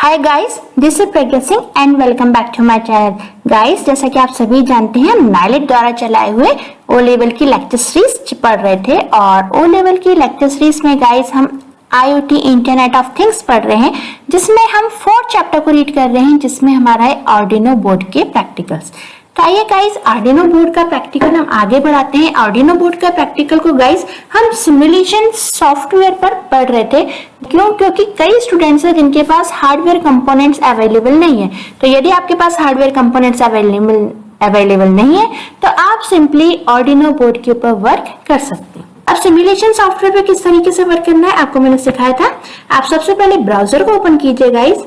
Hi guys, this is Pragya Singh and welcome back to my channel. Guys, जैसा कि आप सभी जानते हैं, नाइलेट द्वारा चलाए हुए ओ लेवल की लेक्चर सीरीज पढ़ रहे थे और ओ लेवल की लेक्चर सीरीज में गाइस हम IoT इंटरनेट ऑफ थिंग्स पढ़ रहे हैं, जिसमें हम 4th चैप्टर को रीड कर रहे हैं, जिसमें हमारा है आर्डिनो बोर्ड के प्रैक्टिकल्स। तो आइए गाइस, आर्डिनो बोर्ड का प्रैक्टिकल हम आगे बढ़ाते हैं। आर्डिनो बोर्ड का प्रैक्टिकल को गाइस हम सिमुलेशन सॉफ्टवेयर पर पढ़ रहे थे। क्योंकि कई स्टूडेंट्स हैं जिनके पास हार्डवेयर कंपोनेंट्स अवेलेबल नहीं है। तो यदि आपके पास हार्डवेयर कंपोनेंट्स अवेलेबल नहीं है तो आप सिंपली आर्डिनो बोर्ड के ऊपर वर्क कर सकते हैं। अब सिमुलेशन सॉफ्टवेयर पे किस तरीके से वर्क करना है आपको मैंने सिखाया था। आप सबसे पहले ब्राउजर को ओपन कीजिए गाइस,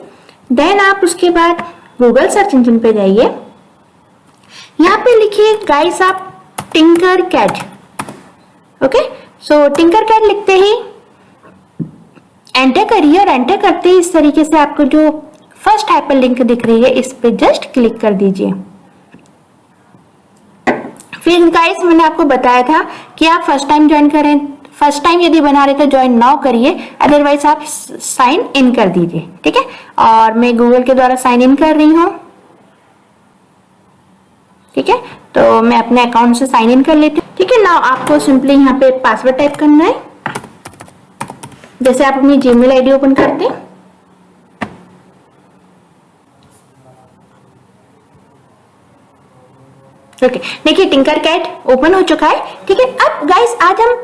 देन आप उसके बाद गूगल सर्च इंजन पे जाइए। यहाँ पे लिखिए गाइस आप टिंकरकैड। ओके, सो टिंकरकैड लिखते ही एंटर करिए और एंटर करते ही इस तरीके से आपको जो फर्स्ट हाइपर लिंक दिख रही है इस पे जस्ट क्लिक कर दीजिए। फिर गाइस मैंने आपको बताया था कि आप फर्स्ट टाइम ज्वाइन करें, फर्स्ट टाइम यदि बना रहे तो ज्वाइन नाउ करिए, अदरवाइज आप साइन इन कर दीजिए। ठीक है, और मैं गूगल के द्वारा साइन इन कर रही हूँ। ठीक है, तो मैं अपने अकाउंट से साइन इन कर लेती हूँ। ठीक है, नाउ आपको सिंपली यहाँ पे पासवर्ड टाइप करना है, जैसे आप अपनी जीमेल आईडी ओपन करते हैं। ओके, देखिए टिंकरकैड ओपन हो चुका है। ठीक है, अब गाइस आज हम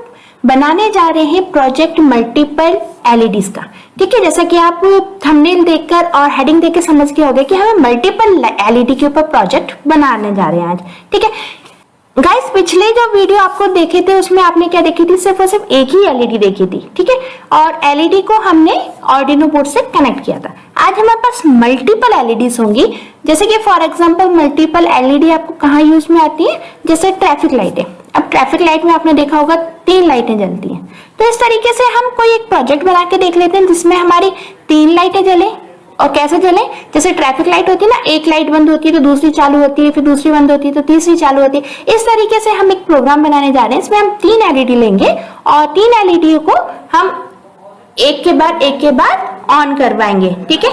बनाने जा रहे हैं प्रोजेक्ट मल्टीपल एलईडीज का। ठीक है, जैसा कि आप थंबनेल देखकर और हेडिंग देखकर समझ गए होंगे कि हमें मल्टीपल एलईडी के ऊपर प्रोजेक्ट बनाने जा रहे हैं आज। ठीक है गाइस, पिछले जो वीडियो आपको देखे थे उसमें आपने क्या देखी थी, सिर्फ और सिर्फ एक ही एलईडी देखी थी। ठीक है, और एलईडी को हमने आर्डिनो बोर्ड से कनेक्ट किया था। आज हमारे पास मल्टीपल एलईडीज होंगी, जैसे कि फॉर एग्जांपल मल्टीपल एलईडी आपको कहाँ यूज में आती है, जैसे ट्रैफिक लाइटें। अब ट्रैफिक लाइट में आपने देखा होगा 3 लाइटें जलती हैं। तो इस तरीके से हम कोई एक प्रोजेक्ट बना के देख लेते हैं जिसमें हमारी 3 लाइटें जले। और कैसे जले, जैसे ट्रैफिक लाइट होती है ना, एक लाइट बंद होती है तो दूसरी चालू होती है, फिर दूसरी बंद होती है तो तीसरी चालू होती है। इस तरीके से हम एक प्रोग्राम बनाने जा रहे हैं। इसमें हम 3 एलईडी लेंगे और 3 एलईडी को हम एक के बाद ऑन करवाएंगे। ठीक है,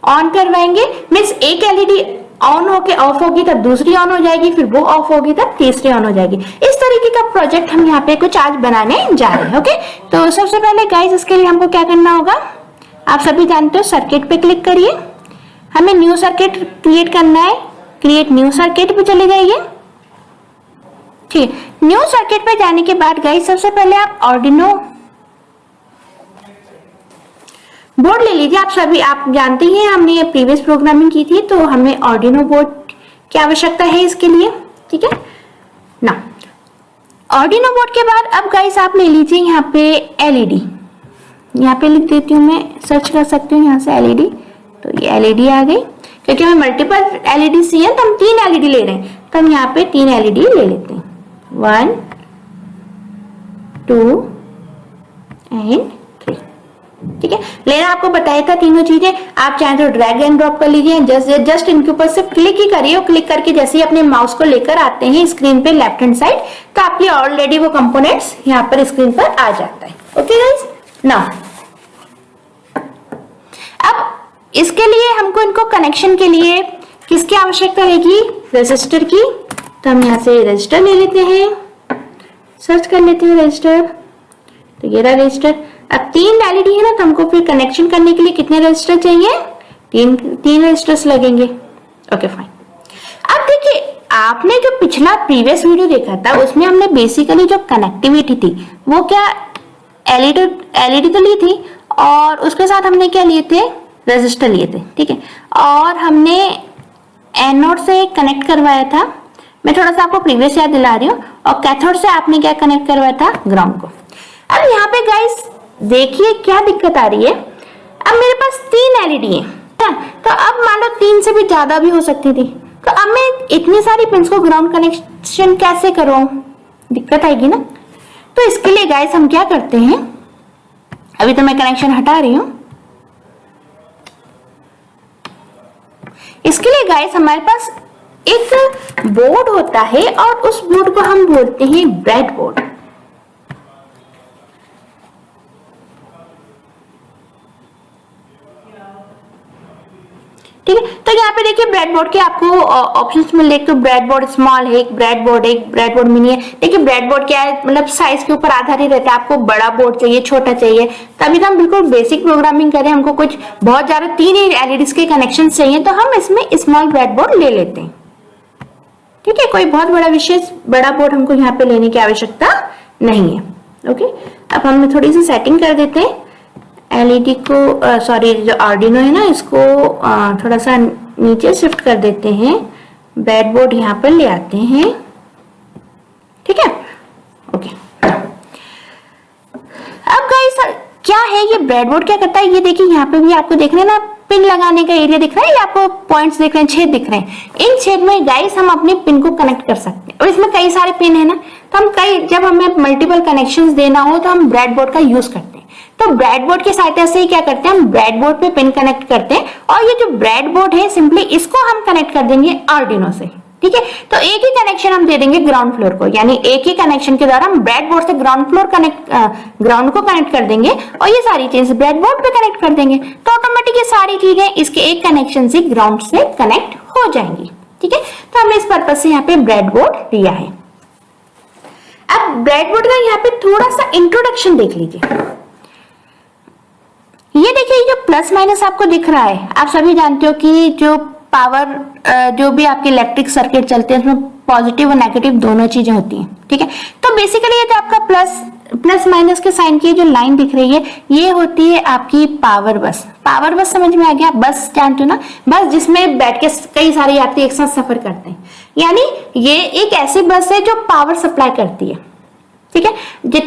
ऑन करवाएंगे मीन्स एक एलईडी ऑन होके ऑफ होगी तब दूसरी ऑन हो जाएगी, फिर वो ऑफ होगी तब तीसरी ऑन हो जाएगी। इस तरीके का प्रोजेक्ट हम यहाँ पे कुछ आज बनाने जा रहे हैं। ओके, तो सबसे पहले गाइस इसके लिए हमको क्या करना होगा, आप सभी जानते हो, सर्किट पे क्लिक करिए। हमें न्यू सर्किट क्रिएट करना है, क्रिएट न्यू सर्किट पे चले जाइए। ठीक है, न्यू सर्किट पे जाने के बाद गाइस सबसे पहले आप आर्डिनो बोर्ड ले लीजिए। आप सभी आप जानते हैं हमने ये प्रीवियस प्रोग्रामिंग की थी, तो हमें आर्डिनो बोर्ड की आवश्यकता है इसके लिए। ठीक है ना, आर्डिनो बोर्ड के बाद अब गाइस आप ले लीजिए यहाँ पे एलईडी। यहाँ पे लिख देती हूँ, मैं सर्च कर सकती हूँ यहाँ से एलईडी। तो ये एलईडी आ गई, क्योंकि हमें मल्टीपल एलईडी चाहिए तो हम 3 एलईडी ले रहे हैं, तो हम यहाँ पे 3 एलईडी ले लेते हैं, 1 2 एंड 3। ठीक है, लेना आपको बताया था तीनों चीजें। आप चाहे तो ड्रैग एंड ड्रॉप कर लीजिए, जस्ट इनके ऊपर से क्लिक ही करिए और क्लिक करके जैसे ही अपने माउस को लेकर आते हैं स्क्रीन पे लेफ्ट हैंड साइड, तो आपके ऑलरेडी वो कंपोनेंट्स यहाँ पर स्क्रीन पर आ जाता है। ओके गाइस, नाउ अब इसके लिए हमको इनको कनेक्शन के लिए किसकी आवश्यकता रहेगी, रजिस्टर की। तो हम यहाँ से रजिस्टर ले लेते हैं, सर्च कर लेते हैं रजिस्टर। तो ये रहा रजिस्टर। अब 3 एलईडी है ना, तो हमको फिर कनेक्शन करने के लिए कितने रजिस्टर चाहिए, 3 रजिस्टर्स लगेंगे। Okay fine. अब देखिए, आपने जो पिछला प्रीवियस वीडियो देखा था उसमें हमने बेसिकली जो कनेक्टिविटी थी वो क्या एलईडी तो ली थी और उसके साथ हमने क्या लिए थे, रजिस्टर लिए थे। ठीक है, और हमने एनोड से कनेक्ट करवाया था। मैं थोड़ा सा आपको प्रीवियस याद दिला रही हूँ। और कैथोड से आपने क्या कनेक्ट करवाया था, ग्राउंड को। अब यहाँ पे गाइस देखिए क्या दिक्कत आ रही है। अब मेरे पास 3 एलईडी है, तो अब मान लो 3 से भी ज्यादा भी हो सकती थी, तो अब मैं इतनी सारी पिंस को ग्राउंड कनेक्शन कैसे करूँ, दिक्कत आएगी ना। तो इसके लिए गाइस हम क्या करते हैं, अभी तो मैं कनेक्शन हटा रही हूं। इसके लिए गाइस हमारे पास एक बोर्ड होता है और उस बोर्ड को हम बोलते हैं ब्रेड बोर्ड। ठीक है। तो यहाँ पे देखिए ब्रेडबोर्ड के आपको ऑप्शंस मिल रहे, तो ब्रेडबोर्ड स्मॉल है, एक ब्रेडबोर्ड मिनी है। देखिए ब्रेडबोर्ड क्या है, मतलब साइज के ऊपर आधारित रहता है, आपको बड़ा बोर्ड चाहिए, छोटा चाहिए। तभी तो हम बिल्कुल बेसिक प्रोग्रामिंग करें, हमको कुछ बहुत ज्यादा 3 ही एलईडीज के कनेक्शन चाहिए, तो हम इसमें स्मॉल ब्रेडबोर्ड ले लेते हैं। ठीक है, कोई बहुत बड़ा विशेष बड़ा बोर्ड हमको यहाँ पे लेने की आवश्यकता नहीं है। ओके, अब हम थोड़ी सी सेटिंग कर देते हैं एलईडी को, सॉरी जो आर्डिनो है ना, इसको थोड़ा सा नीचे शिफ्ट कर देते हैं, ब्रेडबोर्ड यहाँ पर ले आते हैं। ठीक है, ओके। अब गाइस क्या है ये ब्रेडबोर्ड, क्या करता है, ये देखिए यहाँ पे भी आपको देख रहे हैं ना, पिन लगाने का एरिया दिख रहा है, या आपको पॉइंट्स दिख रहे हैं, छेद दिख रहे हैं। इन छेद में गाइस हम अपने पिन को कनेक्ट कर सकते हैं, और इसमें कई सारे पिन है ना, तो हम जब हमें मल्टीपल कनेक्शंस देना हो तो हम ब्रेडबोर्ड का यूज करते हैं। तो ब्रेडबोर्ड की सहायता से ही क्या करते हैं, हम ब्रेडबोर्ड पे पिन कनेक्ट करते हैं, और ये जो ब्रेडबोर्ड है सिंपली इसको हम कनेक्ट कर देंगे आर्डिनो से। ठीक है, तो एक ही कनेक्शन हम दे देंगे ग्राउंड फ्लोर को, यानी एक ही कनेक्शन के द्वारा हम ब्रेडबोर्ड से ग्राउंड को कनेक्ट कर देंगे, और ये सारी चीज ब्रेडबोर्ड पे कनेक्ट कर देंगे, तो ऑटोमेटिक ये सारी चीजें इसके एक कनेक्शन से ग्राउंड से कनेक्ट हो जाएंगी। ठीक है, तो हमने इस पर्पज से यहाँ पे ब्रेडबोर्ड लिया है। अब ब्रेडबोर्ड का यहाँ पे थोड़ा सा इंट्रोडक्शन देख लीजिए। ये देखिए, जो प्लस माइनस आपको दिख रहा है, आप सभी जानते हो कि जो पावर जो भी आपके इलेक्ट्रिक सर्किट चलते हैं उसमें पॉजिटिव और नेगेटिव दोनों चीजें होती हैं। ठीक है, तो बेसिकली ये जो आपका प्लस माइनस के साइन की जो लाइन दिख रही है, ये होती है आपकी पावर बस। पावर बस समझ में आ गया, बस जानते हो ना, बस जिसमें बैठ के कई सारे यात्री एक साथ सफर करते हैं, यानी ये एक ऐसी बस है जो पावर सप्लाई करती है। ठीक है,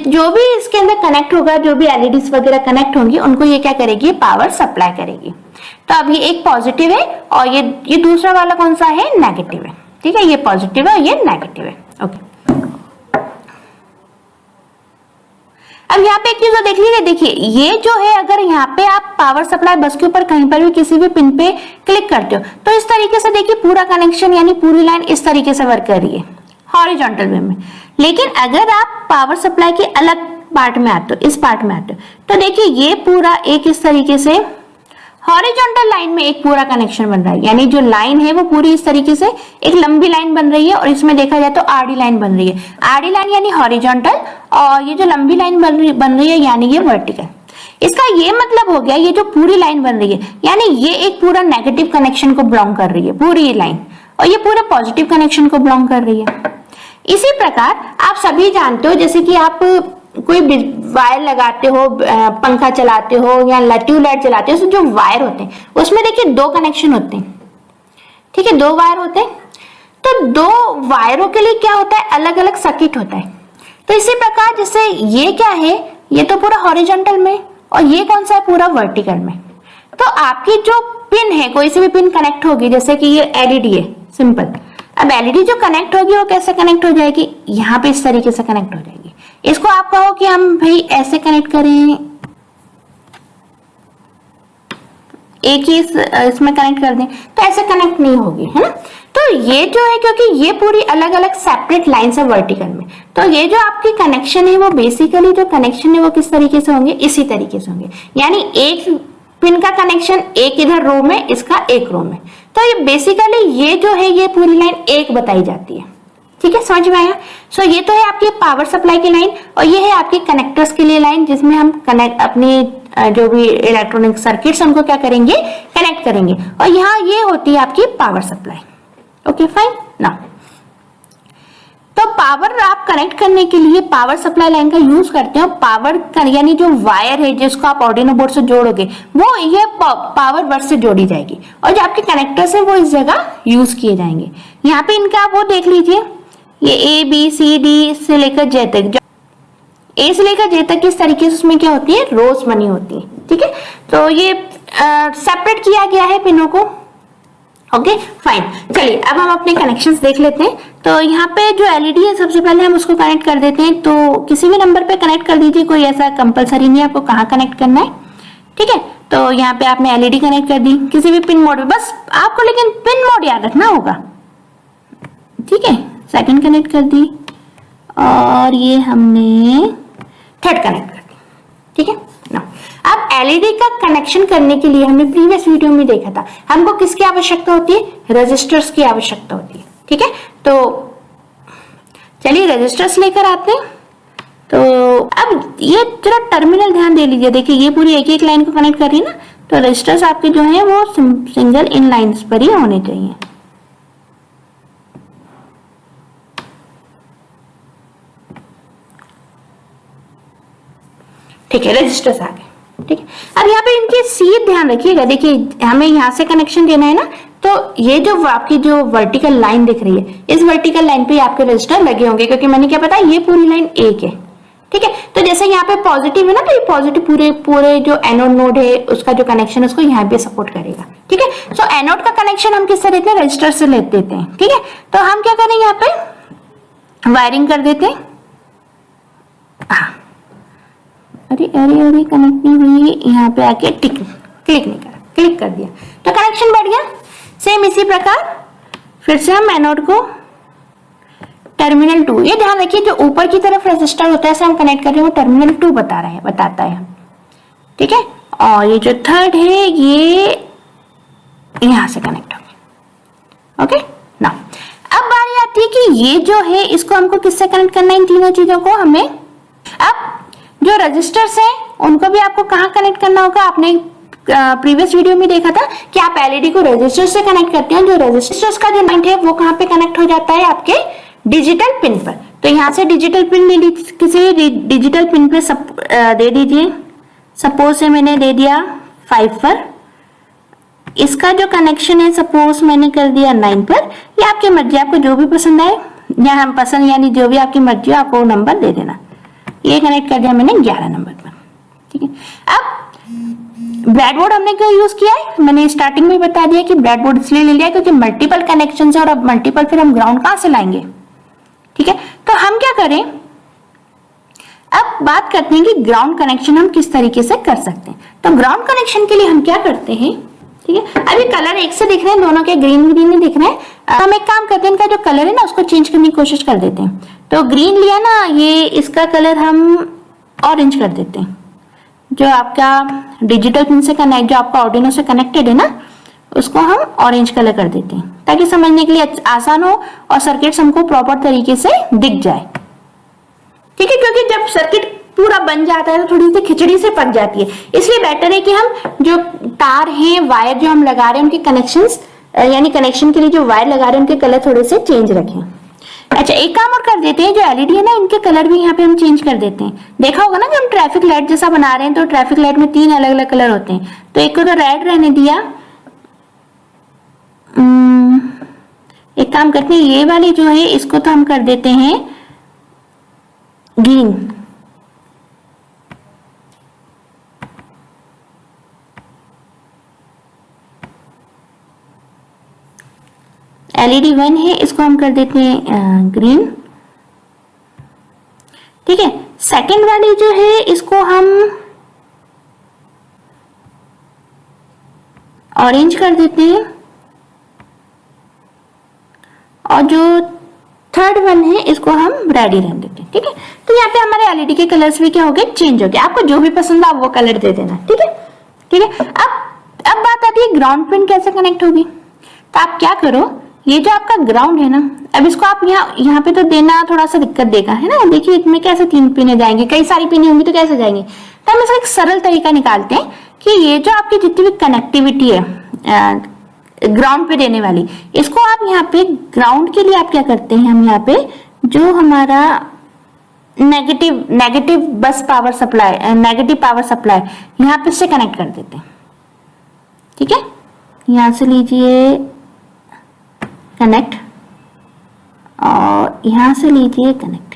जो भी इसके अंदर कनेक्ट होगा, जो भी एलईडीज वगैरह कनेक्ट होंगी, उनको ये क्या करेगी, पावर सप्लाई करेगी। तो अब ये एक पॉजिटिव है, और ये दूसरा वाला कौन सा है, नेगेटिव है। ठीक है, ये पॉजिटिव है और ये नेगेटिव है। ओके, अब यहाँ पे एक चीज देख लीजिए, देखिए ये जो है, अगर यहाँ पे आप पावर सप्लाई बस के ऊपर कहीं पर भी किसी भी पिन पे क्लिक करते हो, तो इस तरीके से देखिए पूरा कनेक्शन यानी पूरी लाइन इस तरीके से वर्क कर रही है हॉरिजॉन्टल वे में। लेकिन अगर आप पावर सप्लाई के अलग पार्ट में आते हो, इस पार्ट में आते हो, तो देखिए ये पूरा एक इस तरीके से हॉरिजॉन्टल लाइन में एक पूरा कनेक्शन बन रहा है, यानी जो लाइन है वो पूरी इस तरीके से एक लंबी लाइन बन रही है, और इसमें देखा जाए तो आरडी लाइन बन रही है। आरडी लाइन यानी हॉरिजॉन्टल, और ये जो लंबी लाइन बन रही है यानी ये वर्टिकल। इसका ये मतलब हो गया, ये जो पूरी लाइन बन रही है, यानी ये एक पूरा नेगेटिव कनेक्शन को बिलोंग कर रही है पूरी लाइन, और ये पूरा पॉजिटिव कनेक्शन को बिलोंग कर रही है। इसी प्रकार आप सभी जानते हो, जैसे कि आप कोई वायर लगाते हो, पंखा चलाते हो या ट्यूबलाइट चलाते हो, तो जो वायर होते हैं उसमें देखिए 2 कनेक्शन होते हैं। ठीक है, 2 वायर होते हैं, तो 2 वायरों के लिए क्या होता है, अलग अलग सर्किट होता है। तो इसी प्रकार जैसे ये क्या है, ये तो पूरा हॉरिजॉन्टल में, और ये कौन सा है, पूरा वर्टिकल में। तो आपकी जो पिन है, कोई सी भी पिन कनेक्ट होगी, जैसे कि ये एलईडी है सिंपल, अब एलईडी जो कनेक्ट होगी वो कैसे कनेक्ट हो जाएगी, यहाँ पे इस तरीके से कनेक्ट हो जाएगी। इसको आप कहो कि हम भाई ऐसे कनेक्ट करें, एक ही इसमें कनेक्ट कर दें, तो ऐसे कनेक्ट नहीं होगी, है ना। तो ये जो है, क्योंकि ये पूरी अलग अलग सेपरेट लाइंस है वर्टिकल में, तो ये जो आपकी कनेक्शन है वो बेसिकली जो कनेक्शन है वो किस तरीके से होंगे, इसी तरीके से होंगे, यानी एक पिन का कनेक्शन एक इधर रो में, इसका एक रो में। तो ये बेसिकली ये जो है, ये पूरी लाइन एक बताई जाती है। ठीक है, समझ में आया। सो ये तो है आपकी पावर सप्लाई की लाइन, और ये है आपके कनेक्टर्स के लिए लाइन, जिसमें हम कनेक्ट अपनी जो भी इलेक्ट्रॉनिक सर्किट्स उनको क्या करेंगे, कनेक्ट करेंगे, और यहाँ ये होती है आपकी पावर सप्लाई। ओके फाइन ना। तो पावर आप कनेक्ट करने के लिए पावर सप्लाई लाइन का यूज करते हो। पावर यानी जो वायर है जिसको आप आर्डिनो बोर्ड से जोड़ोगे, वो ये पावर बस से जोड़ी जाएगी, और जो आपके कनेक्टर्स है वो इस जगह यूज किए जाएंगे। यहाँ पे इनका आप वो देख लीजिए, ये ए बी सी डी से लेकर जे तक, ए से लेकर जे तक किस तरीके से उसमें क्या होती है, रोज बनी होती है। ठीक है, तो ये सेपरेट किया गया है पिनों को। ओके फाइन, चलिए अब हम अपने कनेक्शंस देख लेते हैं। तो यहाँ पे जो एलईडी है, सबसे पहले हम उसको कनेक्ट कर देते हैं। तो किसी भी नंबर पे कनेक्ट कर दीजिए, कोई ऐसा कंपलसरी नहीं है आपको कहाँ कनेक्ट करना है। ठीक है, तो यहाँ पे आपने एलईडी कनेक्ट कर दी किसी भी पिन मोड में, बस आपको लेकिन पिन मोड याद रखना होगा। ठीक है, सेकंड कनेक्ट कर दी, और ये हमने थर्ड कनेक्ट कर दी। ठीक है ना, अब एलईडी का कनेक्शन करने के लिए हमने प्रीवियस वीडियो में देखा था हमको किसकी आवश्यकता होती है, रेजिस्टर्स की आवश्यकता होती है। ठीक है, तो चलिए रेजिस्टर्स लेकर आते हैं। तो अब ये जरा टर्मिनल ध्यान दे लीजिए, देखिए ये पूरी एक एक लाइन को कनेक्ट कर रही है ना, तो रेजिस्टर्स आपके जो है वो सिंगल इन लाइंस पर ही होने चाहिए। ठीक है, रेजिस्टर्स आ गए। ठीक है, अब यहाँ पे इनके सीध ध्यान रखिएगा, देखिए हमें यहाँ से कनेक्शन देना है ना, तो ये जो आपकी जो वर्टिकल लाइन दिख रही है, इस वर्टिकल लाइन पे आपके रजिस्टर लगे होंगे, क्योंकि मैंने क्या बताया ये पूरी लाइन एक है। ठीक है, तो जैसे यहाँ पे पॉजिटिव है ना, तो ये पॉजिटिव पूरे जो एनोड नोड है उसका जो कनेक्शन है उसको यहाँ पे सपोर्ट करेगा। ठीक है, सो एनोड का कनेक्शन हम किससे लेते हैं, रजिस्टर से देते हैं। ठीक है, तो हम क्या करेंगे, यहाँ पे वायरिंग कर देते हैं। अरे अरे अरे कनेक्ट नहीं हुई, यहाँ पे आके क्लिक नहीं करा, क्लिक कर दिया तो कनेक्शन बैठ गया। सेम इसी प्रकार फिर से हम एनोड को टर्मिनल 2, ये ध्यान रखिए जो ऊपर की तरफ रेजिस्टर होता है से हम कनेक्ट कर रहे हैं वो टर्मिनल 2 बताता है। ठीक है, और ये जो थर्ड है ये यहां से कनेक्ट हो गया। ओके ना, अब बारी आती है कि ये जो है इसको हमको किससे कनेक्ट करना है, इन तीनों चीजों को हमें। अब जो रजिस्टर्स हैं उनको भी आपको कहाँ कनेक्ट करना होगा, आपने प्रीवियस वीडियो में देखा था कि आप एलईडी को रजिस्टर से कनेक्ट करते हैं, जो रजिस्टर्स का जो पॉइंट है वो कहाँ पे कनेक्ट हो जाता है, आपके डिजिटल पिन पर। तो यहाँ से डिजिटल पिन ले लीजिए, किसी डिजिटल पिन पे दे दीजिए। सपोज से मैंने दे दिया 5 पर, इसका जो कनेक्शन है सपोज मैंने कर दिया 9 पर। ये आपकी मर्जी, आपको जो भी पसंद आए या हम पसंद यानी जो भी आपकी मर्जी हो आप वो नंबर दे देना। ये कनेक्ट कर दिया मैंने 11 नंबर पर। ठीक है, अब ब्रेडबोर्ड हमने क्यों यूज किया है, मैंने स्टार्टिंग में बता दिया कि ब्रेडबोर्ड इसलिए ले लिया क्योंकि मल्टीपल कनेक्शन है और अब मल्टीपल फिर हम ग्राउंड कहां से लाएंगे। ठीक है, तो हम क्या करें, अब बात करते हैं कि ग्राउंड कनेक्शन हम किस तरीके से कर सकते हैं। तो ग्राउंड कनेक्शन के लिए हम क्या करते हैं, ठीक है, अभी कलर एक से दिख रहे हैं, दोनों के ग्रीन ग्रीन ही दिख रहे हैं। हम एक काम करते हैं, इनका जो कलर है ना उसको चेंज करने की कोशिश कर देते हैं। तो ग्रीन लिया ना, ये इसका कलर हम ऑरेंज कर देते हैं। जो आपका डिजिटल पिन से कनेक्ट, जो आपका आर्डिनो से कनेक्टेड है ना, उसको हम ऑरेंज कलर कर देते हैं ताकि समझने के लिए आसान हो और सर्किट्स हमको प्रॉपर तरीके से दिख जाए। ठीक है, क्योंकि जब सर्किट पूरा बन जाता है तो थोड़ी सी खिचड़ी से पक जाती है, इसलिए बेटर है कि हम जो तार हैं, वायर जो हम लगा रहे हैं उनके कनेक्शंस यानी कनेक्शन के लिए जो वायर लगा रहे हैं उनके कलर थोड़े से चेंज रखें। अच्छा, एक काम और कर देते हैं, जो एलईडी है ना इनके कलर भी यहाँ पे हम चेंज कर देते हैं। देखा होगा ना कि हम ट्रैफिक लाइट जैसा बना रहे हैं, तो ट्रैफिक लाइट में 3 अलग अलग कलर होते हैं। तो एक को तो रेड रहने दिया, एक काम करते हैं, ये वाली जो है इसको तो हम कर देते हैं ग्रीन। एलईडी 1 है, इसको हम कर देते हैं ग्रीन। ठीक है, सेकंड वाली जो है इसको हम ऑरेंज कर देते हैं, और जो थर्ड वन है इसको हम रेड ही रहने देते हैं। ठीक है, तो यहाँ पे हमारे एलईडी के कलर्स भी क्या हो गए, चेंज हो गए। आपको जो भी पसंद है आप वो कलर दे देना। ठीक है, ठीक है। अब बात आती है ग्राउंड पिन कैसे कनेक्ट होगी। तो आप क्या करो, ये जो आपका ग्राउंड है ना, अब इसको आप यहाँ पे तो देना थोड़ा सा दिक्कत देगा, है ना। देखिए इसमें कैसे 3 पिने जाएंगे, कई सारी पिने होंगी तो कैसे जाएंगे। तो हम इसका एक सरल तरीका निकालते हैं कि ये जो आपकी जितनी भी कनेक्टिविटी है ग्राउंड पे देने वाली, इसको आप यहाँ पे ग्राउंड के लिए आप क्या करते हैं, हम यहाँ पे जो हमारा नेगेटिव बस power supply, negative power supply यहाँ पे से कनेक्ट कर देते हैं। ठीक है, यहाँ से लीजिए कनेक्ट और यहाँ से लीजिए कनेक्ट।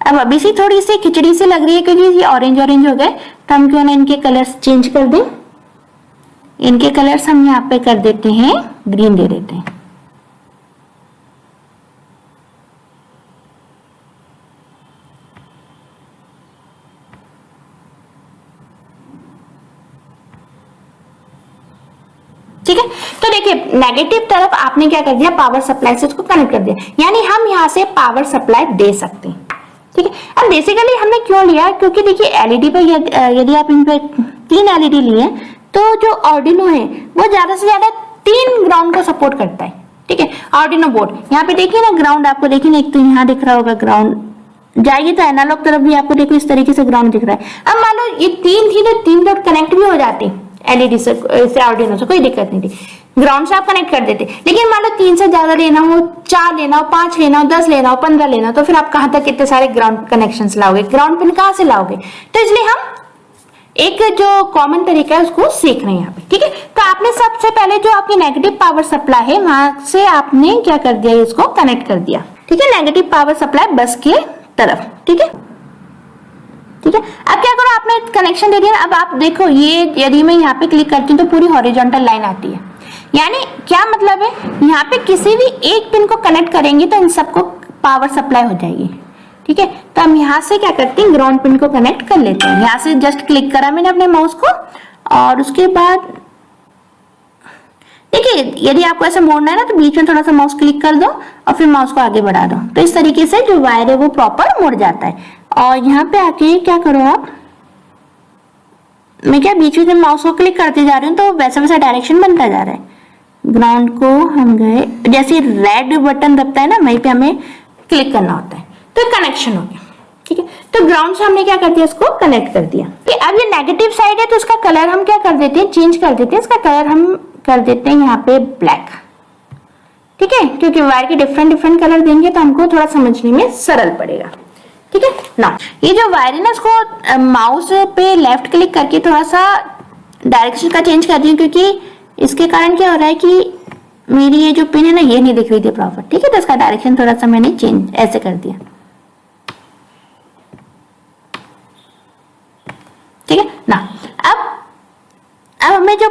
अब अभी से थोड़ी सी खिचड़ी से लग रही है क्योंकि ये ऑरेंज ऑरेंज हो गए, तो हम क्यों ना इनके कलर्स चेंज कर दें। इनके कलर्स हम यहाँ पे कर देते हैं ग्रीन, दे देते हैं। ठीक है, तो देखिए नेगेटिव तरफ आपने क्या कर दिया, पावर सप्लाई से उसको कनेक्ट कर दिया, यानी हम यहाँ से पावर सप्लाई दे सकते हैं। ठीक है, अब बेसिकली हमने क्यों लिया, क्योंकि देखिए एलईडी पे यदि आप इन पे 3 एलईडी लिए तो जो आर्डिनो है वो ज्यादा से ज्यादा 3 ग्राउंड को सपोर्ट करता है, ठीक है। आर्डिनो बोर्ड यहाँ पे देखिए ना, ग्राउंड आपको देखिए ना, एक तो यहाँ दिख रहा होगा ग्राउंड, जाइए तो एनालॉग तरफ भी आपको देखो इस तरीके से ग्राउंड दिख रहा है। अब मान लो ये 3 थी तो 3 डॉट कनेक्ट भी हो जाते एलईडी से आर्डिनो से, कोई दिक्कत नहीं थी, ग्राउंड से आप कनेक्ट कर देते। लेकिन मान लो 3 से ज्यादा लेना हो, 4 लेना हो, 5 लेना हो, 10 लेना हो, 15 लेना हो, तो फिर आप कहां तक इतने सारे ग्राउंड कनेक्शंस लाओगे, ग्राउंड पिन कहां से लाओगे। तो इसलिए हम एक जो कॉमन तरीका है उसको सीख रहे हैं यहाँ पे, ठीक है। तो आपने सबसे पहले जो आपकी नेगेटिव पावर सप्लाई है वहां से आपने क्या कर दिया, इसको कनेक्ट कर दिया, ठीक है, नेगेटिव पावर सप्लाई बस के तरफ, ठीक है, ठीक है। अब क्या करो, आपने कनेक्शन दे दिया। अब आप देखो ये यदि मैं यहाँ पे क्लिक करती हूँ तो पूरी हॉरिजॉन्टल लाइन आती है, यानी क्या मतलब है, यहाँ पे किसी भी एक पिन को कनेक्ट करेंगे तो इन सबको पावर सप्लाई हो जाएगी, ठीक है। तो हम यहाँ से क्या करते हैं, ग्राउंड पिन को कनेक्ट कर लेते हैं। यहाँ से जस्ट क्लिक करा मैंने अपने माउस को, और उसके बाद देखिए यदि आपको ऐसे मोड़ना है ना तो बीच में थोड़ा सा माउस क्लिक कर दो और फिर माउस को आगे बढ़ा दो, तो इस तरीके से जो वायर है वो प्रॉपर मुड़ जाता है। और यहाँ पे आके क्या करो आप, मैं क्या बीच में माउस को क्लिक करते जा रही हूँ तो वैसा वैसा डायरेक्शन बनता जा रहा है। ग्राउंड को हम गए, जैसे रेड बटन दबता है ना वहीं पे हमें क्लिक करना होता है, तो कनेक्शन हो गया, ठीक है। तो ग्राउंड से हमने क्या कर दिया, इसको कनेक्ट कर दिया। अब ये नेगेटिव साइड है तो इसका कलर हम क्या कर देते हैं, चेंज कर देते हैं। इसका कलर हम कर देते हैं यहाँ पे ब्लैक, ठीक है, क्योंकि वायर के डिफरेंट कलर देंगे तो हमको थोड़ा समझने में सरल पड़ेगा, ठीक है ना। ये जो वायर है ना, इसको माउस पे लेफ्ट क्लिक करके थोड़ा सा डायरेक्शन का चेंज कर दी हूँ, क्योंकि इसके कारण क्या हो रहा है कि मेरी ये जो पिन है ना ये नहीं दिख रही थी प्रॉपर, ठीक है। तो इसका डायरेक्शन थोड़ा सा मैंने चेंज ऐसे कर दिया, ठीक है ना। अब हमें जो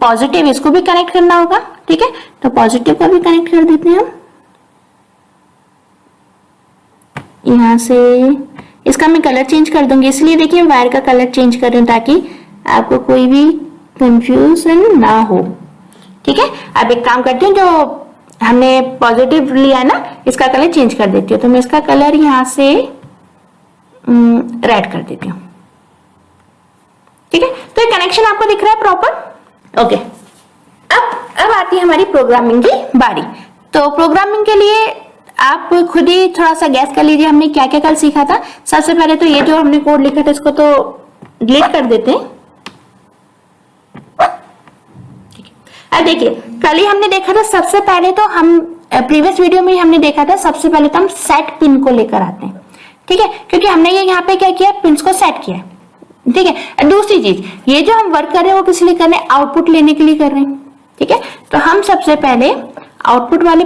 पॉजिटिव इसको भी कनेक्ट करना होगा, ठीक है। तो पॉजिटिव को भी कनेक्ट कर देते हैं हम यहाँ से। इसका मैं कलर चेंज कर दूंगी, इसलिए देखिए वायर का कलर चेंज कर रही हूँ ताकि आपको कोई भी कंफ्यूजन ना हो, ठीक है। अब एक काम करती हूँ, जो हमने पॉजिटिव लिया है ना इसका कलर चेंज कर देती हूँ। तो मैं इसका कलर यहाँ से रेड कर देती हूँ, ठीक है। तो ये कनेक्शन आपको दिख रहा है प्रॉपर, ओके। अब आती है हमारी प्रोग्रामिंग की बारी। तो प्रोग्रामिंग के लिए आप खुद ही थोड़ा सा गैस कर लीजिए हमने क्या क्या कल सीखा था। सबसे पहले तो ये जो हमने कोड लिखा था इसको तो डिलीट कर देते हैं। अब देखिए कल ही हमने देखा था, सबसे पहले तो हम प्रीवियस वीडियो में ही हमने देखा था, सबसे पहले तो हम सेट पिन को लेकर आते हैं, ठीक है, क्योंकि हमने ये यहाँ पे क्या किया, पिन्स को सेट किया, ठीक है। दूसरी चीज, ये जो हम वर्क कर रहे हैं वो किस लिए कर रहे हैं, आउटपुट लेने के लिए कर रहे हैं, ठीक है। तो हम सबसे पहले आउटपुट वाले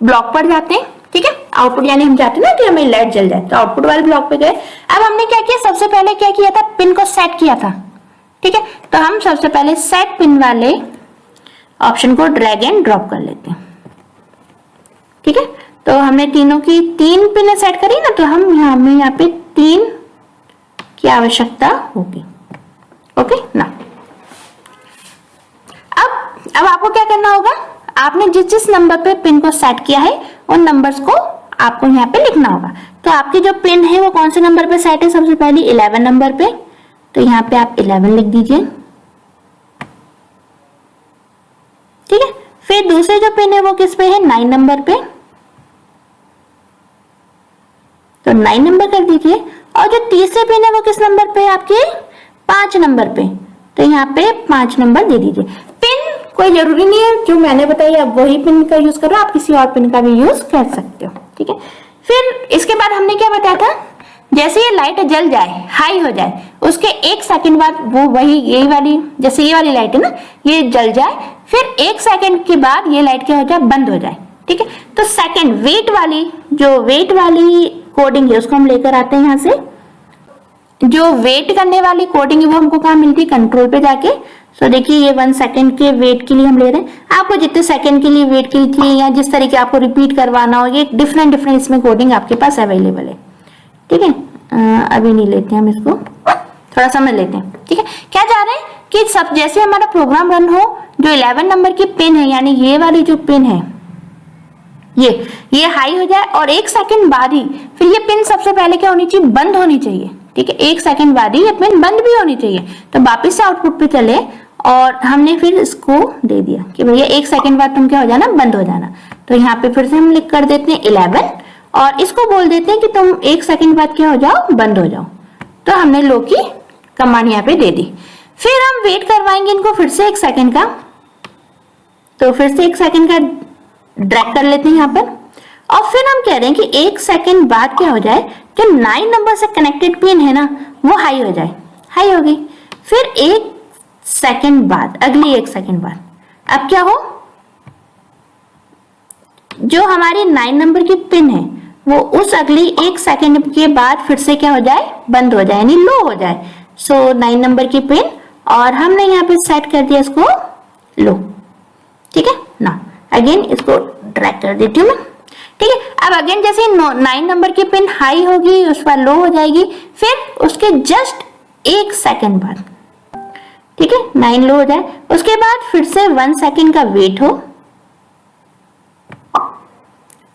ब्लॉक पर जाते हैं, ठीक है। आउटपुट यानी हम जाते हैं ना कि हमें लाइट जल जाए, तो आउटपुट वाले ब्लॉक पे गए। अब हमने क्या किया, सबसे पहले क्या किया था, पिन को सेट किया था, ठीक है। तो हम सबसे पहले सेट पिन वाले ऑप्शन को ड्रैग एंड ड्रॉप कर लेते हैं, ठीक है। तो हमने तीनों की 3 पिन सेट करी ना, तो हमें यहाँ पे 3 की आवश्यकता होगी, ओके ना। अब आपको क्या करना होगा, आपने जिस नंबर पे पिन को सेट किया है उन नंबर्स को आपको यहाँ पे लिखना होगा। तो आपकी जो पिन है वो कौन से नंबर पे सेट है, सबसे पहले 11 नंबर पे, तो यहाँ पे आप 11 लिख दीजिए, ठीक है। फिर दूसरे जो पिन है वो किस पे है, 9 नंबर पे, तो 9 नंबर कर दीजिए। और जो तीसरे पिन है वो किस नंबर पे है आपके, 5 नंबर पे, तो यहाँ पे 5 नंबर दे दीजिए। पिन कोई जरूरी नहीं है, जो मैंने बताया आप वही पिन का यूज करो, आप किसी और पिन का भी यूज कर सकते हो, ठीक है। फिर इसके बाद हमने क्या बताया था, जैसे ये लाइट जल जाए, हाई हो जाए, उसके 1 सेकंड बाद वो वही यही वाली, जैसे ये वाली लाइट है ना, ये जल जाए, फिर 1 सेकंड के बाद ये लाइट क्या हो जाए, बंद हो जाए, ठीक है। तो सेकंड वेट वाली कोडिंग है उसको हम लेकर आते हैं यहाँ से। जो वेट करने वाली कोडिंग है वो हमको कहाँ मिलती है, कंट्रोल पे जाके। सो देखिए ये 1 सेकंड के वेट के लिए हम ले रहे हैं, आपको जितने सेकंड के लिए वेट के लिए या जिस तरीके आपको रिपीट करवाना हो, ये डिफरेंट इसमें कोडिंग आपके पास अवेलेबल है, ठीक है। अभी नहीं लेते हम इसको, थोड़ा समझ लेते हैं, ठीक है। क्या चाह रहे हैं कि सब जैसे हमारा प्रोग्राम रन हो, जो 11 नंबर की पिन है, यानी ये वाली जो पिन है ये हाई हो जाए और 1 सेकंड बाद ही फिर ये पिन सबसे पहले क्या होनी चाहिए, बंद होनी चाहिए। ठीक है, 1 सेकंड बाद ही ये पिन बंद भी होनी चाहिए। तो वापिस से आउटपुट पे चले और हमने फिर इसको दे दिया कि भैया 1 सेकंड बाद तुम क्या हो जाना, बंद हो जाना। तो यहाँ पे फिर से हम लिख कर देते हैं 11 और इसको बोल देते हैं कि तुम 1 सेकंड बाद क्या हो जाओ, बंद हो जाओ। तो हमने लो की कमांड यहाँ पे दे दी। फिर हम वेट करवाएंगे इनको फिर से 1 सेकंड का। तो फिर से 1 सेकंड का ड्रैग कर लेते हैं यहाँ पर और फिर हम कह रहे हैं कि 1 सेकंड बाद क्या हो जाए, जो 9 नंबर से कनेक्टेड पिन है ना वो हाई हो जाए। हाई हो गई। फिर 1 सेकंड बाद, अगली 1 सेकंड बाद अब क्या हो, जो हमारी 9 नंबर की पिन है वो उस अगली 1 सेकंड के बाद फिर से क्या हो जाए, बंद हो जाए, यानी लो हो जाए। सो 9 नंबर की पिन और हमने यहाँ पे सेट कर दिया इसको लो। ठीक है ना, अगेन इसको ड्रैग कर देती हूँ मैं। ठीक है, अब अगेन जैसे 9 नंबर की पिन हाई होगी उस पर लो हो जाएगी, फिर उसके जस्ट 1 सेकंड बाद, ठीक है, 9 लो हो जाए, उसके बाद फिर से 1 सेकंड का वेट हो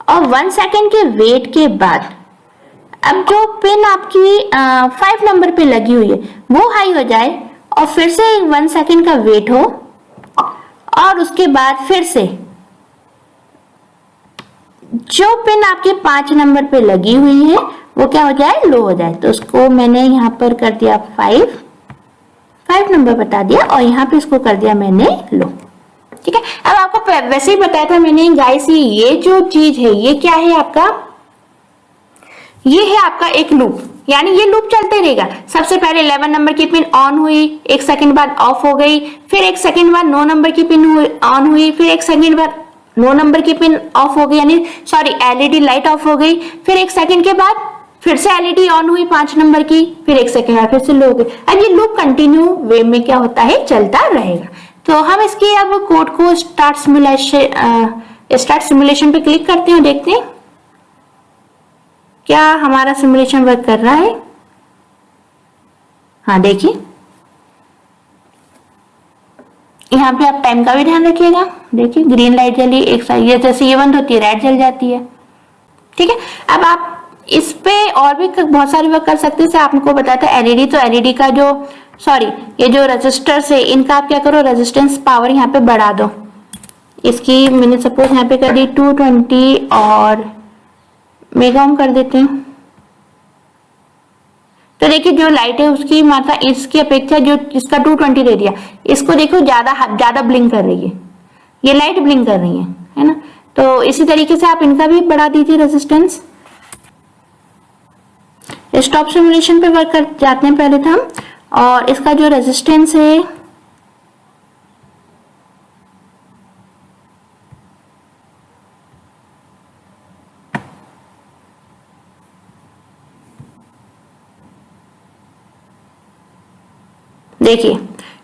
और 1 सेकंड के वेट के बाद अब जो पिन आपकी 5 नंबर पे लगी हुई है वो हाई हो जाए और फिर से 1 सेकंड का वेट हो और उसके बाद फिर से जो पिन आपके 5 नंबर पे लगी हुई है वो क्या हो जाए, लो हो जाए। तो उसको मैंने यहाँ पर कर दिया 5 नंबर बता दिया और यहाँ पे इसको कर दिया मैंने लो। ठीक है, अब आपको वैसे ही बताया था मैंने गाइस, ये जो चीज है ये क्या है आपका, ये है आपका एक लूप, यानी ये लूप चलते रहेगा। सबसे पहले 11 नंबर की पिन ऑन हुई, 1 सेकंड बाद ऑफ हो गई, फिर 1 सेकंड बाद 9 नंबर की पिन ऑन हुई, फिर 1 सेकंड बाद 9 नंबर की पिन ऑफ हो गई, यानी सॉरी एलईडी लाइट ऑफ हो गई, फिर 1 सेकंड के बाद फिर से एलईडी ऑन हुई 5 नंबर की, फिर 1 सेकंड बाद फिर से लो हो गई। अब ये लूप कंटिन्यू वे में क्या होता है, चलता रहेगा। तो हम इसकी अब कोड को स्टार्ट सिमुलेशन पे क्लिक करते हैं, देखते हैं क्या हमारा सिमुलेशन वर्क कर रहा है। हाँ देखिए, यहाँ पे आप टाइम का भी ध्यान रखिएगा। देखिए ग्रीन लाइट जली, एक साइड ये जैसे ये बंद होती है रेड जल जाती है। ठीक है, अब आप इस पे और भी बहुत सारी वर्क कर सकते हैं। आपको बताया था एलईडी, तो एलईडी का जो ये जो रजिस्टर्स है इनका आप क्या करो, रेजिस्टेंस पावर यहाँ पे बढ़ा दो। इसकी मैंने सपोज यहाँ पे कर दी 220 और मेगा ओम कर देते हैं। तो देखिए जो लाइट है उसकी मात्रा इसकी अपेक्षा जो इसका 220 दे दिया, इसको देखो ज्यादा ब्लिंक कर रही है, ये लाइट ब्लिंक कर रही है ना। तो इसी तरीके से आप इनका भी बढ़ा दीजिए रेजिस्टेंस। स्टॉप सिमुलेशन पे वर्क कर जाते हैं पहले तो हम, और इसका जो रेजिस्टेंस है देखिए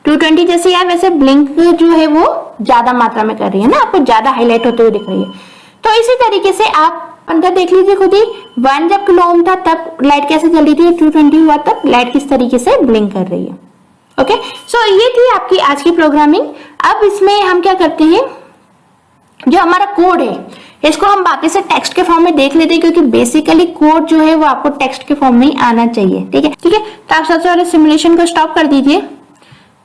220 जैसे यार वैसे ब्लिंक जो है वो ज्यादा मात्रा में कर रही है ना, आपको ज्यादा हाईलाइट होते हुए दिख रही है। तो इसी तरीके से आप अंदर देख लीजिए खुद ही, 1 जब किलो ओम था तब लाइट कैसे चल रही थी, 220 हुआ तब लाइट किस तरीके से ब्लिंक कर रही है। ओके, सो ये थी आपकी आज की प्रोग्रामिंग। अब इसमें हम क्या करते हैं, जो हमारा कोड है इसको हम बाकी से टेक्स्ट के फॉर्म में देख लेते हैं, क्योंकि बेसिकली कोड जो है वो आपको टेक्स्ट के फॉर्म में ही आना चाहिए। ठीक है, तो आप सबसे पहले सिमुलेशन को स्टॉप कर दीजिए,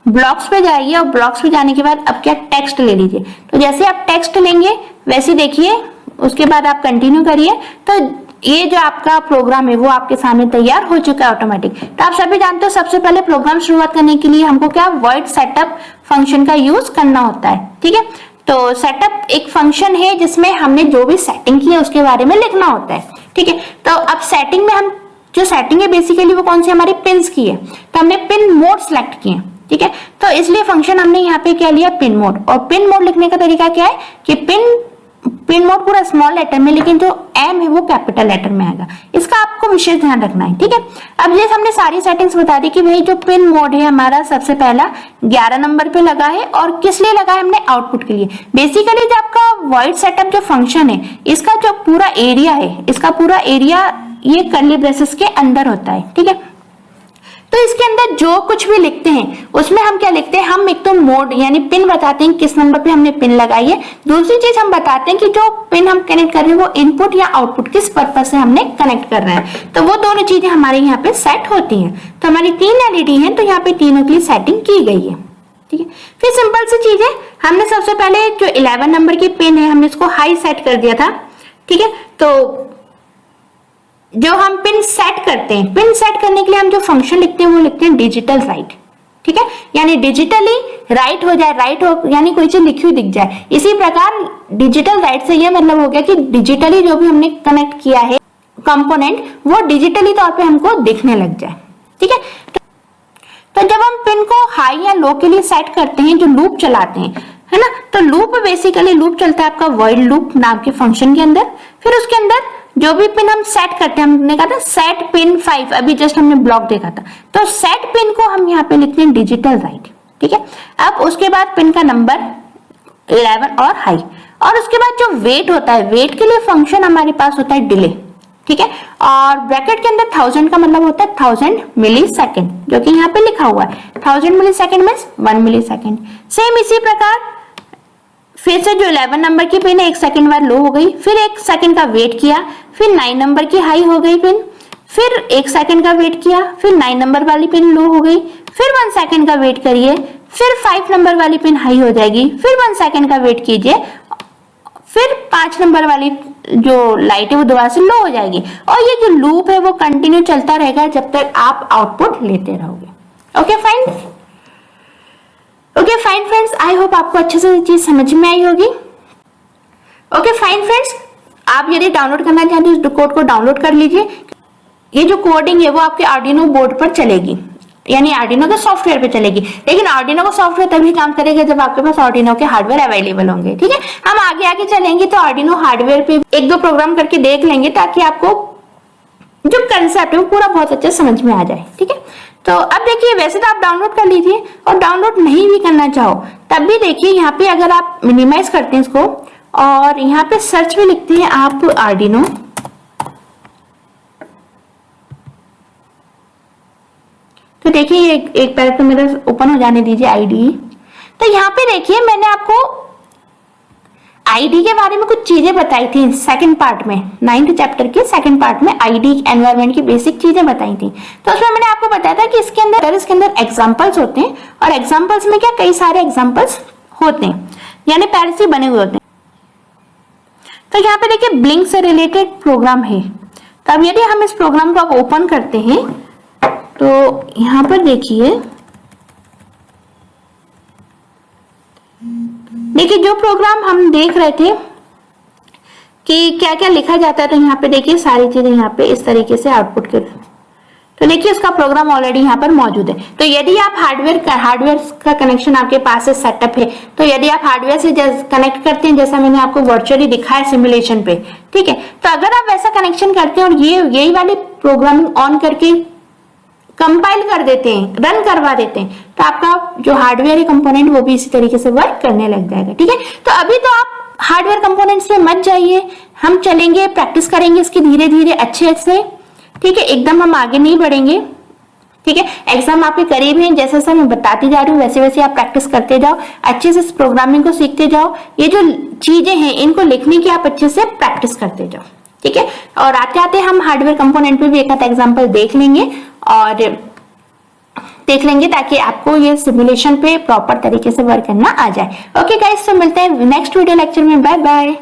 ब्लॉक्स पे जाइए और ब्लॉक्स पे जाने के बाद अब क्या टेक्स्ट ले लीजिए। तो जैसे आप टेक्स्ट लेंगे वैसे देखिए, उसके बाद आप कंटिन्यू करिए। तो ये जो आपका प्रोग्राम है वो आपके सामने तैयार हो चुका है ऑटोमेटिक। तो आप सभी जानते हो सबसे पहले प्रोग्राम शुरुआत करने के लिए हमको क्या वॉइड सेटअप फंक्शन का यूज करना होता है। ठीक है, तो सेटअप एक फंक्शन है जिसमें हमने जो भी सेटिंग की है उसके बारे में लिखना होता है। ठीक है, तो अब सेटिंग में हम जो सेटिंग है बेसिकली वो कौन सी हमारी पिन्स की है, तो हमने पिन मोड सेलेक्ट किए। ठीक है, तो इसलिए फंक्शन हमने यहाँ पे क्या लिया, पिन मोड। और पिन मोड लिखने का तरीका क्या है कि पिन मोड पूरा स्मॉल लेटर में, लेकिन जो एम है वो कैपिटल लेटर में आएगा। इसका आपको विशेष ध्यान रखना है। ठीक है, अब जैसे हमने सारी सेटिंग्स बता दी कि भाई जो पिन मोड है हमारा सबसे पहला 11 नंबर पे लगा है, और किस लिए लगा है, हमने आउटपुट के लिए। बेसिकली जो आपका वॉइड सेटअप जो फंक्शन है इसका जो पूरा एरिया है, इसका पूरा एरिया ये कर्ली ब्रेसेस के अंदर होता है। ठीक है, तो इसके अंदर जो कुछ भी लिखते हैं उसमें हम क्या लिखते हैं, हम एक तो मोड यानी पिन बताते हैं किस नंबर पे हमने पिन लगाई है। दूसरी चीज हम बताते हैं कि जो पिन हम कनेक्ट कर रहे हैं वो इनपुट या आउटपुट किस पर्पज से हमने कनेक्ट कर रहे हैं। तो वो दोनों चीजें हमारे यहाँ पे सेट होती हैं। तो हमारी 3 एलईडी हैं, तो यहाँ पे तीनों की सेटिंग की गई है। ठीक है, फिर सिंपल सी चीज है, हमने सबसे पहले जो 11 नंबर की पिन है हमने इसको हाई सेट कर दिया था। ठीक है, तो जो हम पिन सेट करते हैं, पिन सेट करने के लिए हम जो फंक्शन लिखते हैं वो लिखते हैं डिजिटल राइट। ठीक है, यानी डिजिटली राइट हो जाए, राइट हो यानी कोई चीज लिखी हुई दिख जाए। इसी प्रकार डिजिटल राइट से ये मतलब हो गया कि डिजिटली जो भी हमने कनेक्ट किया है कंपोनेंट वो डिजिटली तौर पे हमको दिखने लग जाए। ठीक है, तो जब हम पिन को हाई या लो के लिए सेट करते हैं, जो लूप चलाते हैं, है ना, तो लूप बेसिकली लूप चलता है आपका व्हाइल लूप नाम के फंक्शन के अंदर। फिर उसके अंदर जो भी पिन हम सेट करते हैं, हमने कहा था सेट पिन 5, अभी जस्ट हमने ब्लॉक देखा था, तो सेट पिन को हम यहाँ पे लिखते हैं डिजिटल राइट। ठीक है, अब उसके बाद पिन का नंबर 11 और हाई, और उसके बाद जो वेट होता है, वेट के लिए फंक्शन हमारे पास होता है डिले। ठीक है, और ब्रैकेट के अंदर 1000 का मतलब होता है 1000 मिली सेकेंड, जो कि यहाँ पे लिखा हुआ है 1000 मिली सेकेंड मीन्स 1 मिली सेकेंड। सेम इसी प्रकार फिर से जो 11 नंबर की पिन है 1 सेकंड बाद लो हो गई, फिर 1 सेकंड का वेट किया, फिर 9 नंबर की हाई हो गई पिन, फिर 1 सेकंड का वेट किया, फिर 9 नंबर वाली पिन लो हो गई, फिर 1 सेकंड का वेट करिए, फिर 5 नंबर वाली पिन हाई हो जाएगी, फिर 1 सेकंड का वेट कीजिए, फिर 5 नंबर वाली जो लाइट है वो दोबारा से लो हो जाएगी। और ये जो लूप है वो कंटिन्यू चलता रहेगा जब तक आप आउटपुट लेते रहोगे। Okay fine, okay fine friends, I hope आपको अच्छे से चीज समझ में आई होगी। ओके फाइन फ्रेंड्स, आप यदि डाउनलोड करना चाहते हैं इस कोड को डाउनलोड कर लीजिए। ये जो कोडिंग है वो आपके आर्डिनो बोर्ड पर चलेगी, यानी आर्डिनो के सॉफ्टवेयर पे चलेगी, लेकिन आर्डिनो का सॉफ्टवेयर तभी काम करेगा जब आपके पास आर्डिनो के हार्डवेयर अवेलेबल होंगे। ठीक है, हम आगे आगे चलेंगे तो आर्डिनो हार्डवेयर पे 1-2 प्रोग्राम करके देख लेंगे ताकि आपको जो कंसेप्ट है वो पूरा बहुत अच्छे समझ में आ जाए। ठीक है, तो अब देखिए, वैसे तो आप डाउनलोड कर लीजिए, और डाउनलोड नहीं भी करना चाहो तब भी देखिए यहाँ पे अगर आप मिनिमाइज करते हैं इसको और यहाँ पे सर्च में लिखते हैं आप आर्डिनो, तो देखिए एक पहले तो मेरा ओपन हो जाने दीजिए आईडी। तो यहाँ पे देखिए मैंने आपको आईडी के बारे में कुछ चीजें बताई थी सेकंड पार्ट में, 9th चैप्टर के सेकंड पार्ट में आईडी एनवायरनमेंट की बेसिक चीजें बताई थी। तो उसमें मैंने आपको बताया था कि इसके अंदर एग्जांपल्स होते हैं, और एग्जांपल्स में क्या कई सारे एग्जांपल्स होते हैं, यानी पहले से बने हुए होते हैं। तो यहाँ पे देखिए ब्लिंक से रिलेटेड प्रोग्राम है। तो अब यदि हम इस प्रोग्राम को ओपन करते हैं तो यहाँ पर देखिए जो प्रोग्राम हम देख रहे थे कि क्या क्या लिखा जाता है, तो यहाँ पे देखिए सारी चीजें यहाँ पे इस तरीके से आउटपुट कर, तो देखिए उसका प्रोग्राम ऑलरेडी यहाँ पर मौजूद है। तो यदि आप हार्डवेयर का कनेक्शन आपके पास से सेटअप है, तो यदि आप हार्डवेयर से कनेक्ट करते हैं जैसा मैंने आपको वर्चुअली दिखाया सिमुलेशन पे, ठीक है, तो अगर आप वैसा कनेक्शन करते हैं और यही वाली प्रोग्रामिंग ऑन करके कंपाइल कर देते हैं, रन करवा देते हैं, तो आपका जो हार्डवेयर है कंपोनेंट वो भी इसी तरीके से वर्क करने लग जाएगा। ठीक है, तो अभी तो आप हार्डवेयर कंपोनेंट्स में मत जाइए, हम चलेंगे प्रैक्टिस करेंगे इसकी धीरे धीरे अच्छे से। ठीक है, एकदम हम आगे नहीं बढ़ेंगे। ठीक है, एग्जाम आपके करीब है, जैसे जैसे मैं बताती जा रही हूँ वैसे वैसे आप प्रैक्टिस करते जाओ, अच्छे से प्रोग्रामिंग को सीखते जाओ। ये जो चीजें हैं इनको लिखने की आप अच्छे से प्रैक्टिस करते जाओ। ठीक है, और आते आते हम हार्डवेयर कंपोनेंट पे भी एक आध एग्जांपल देख लेंगे ताकि आपको ये सिमुलेशन पे प्रॉपर तरीके से वर्क करना आ जाए। ओके गाइस, तो मिलते हैं नेक्स्ट वीडियो लेक्चर में। Bye bye.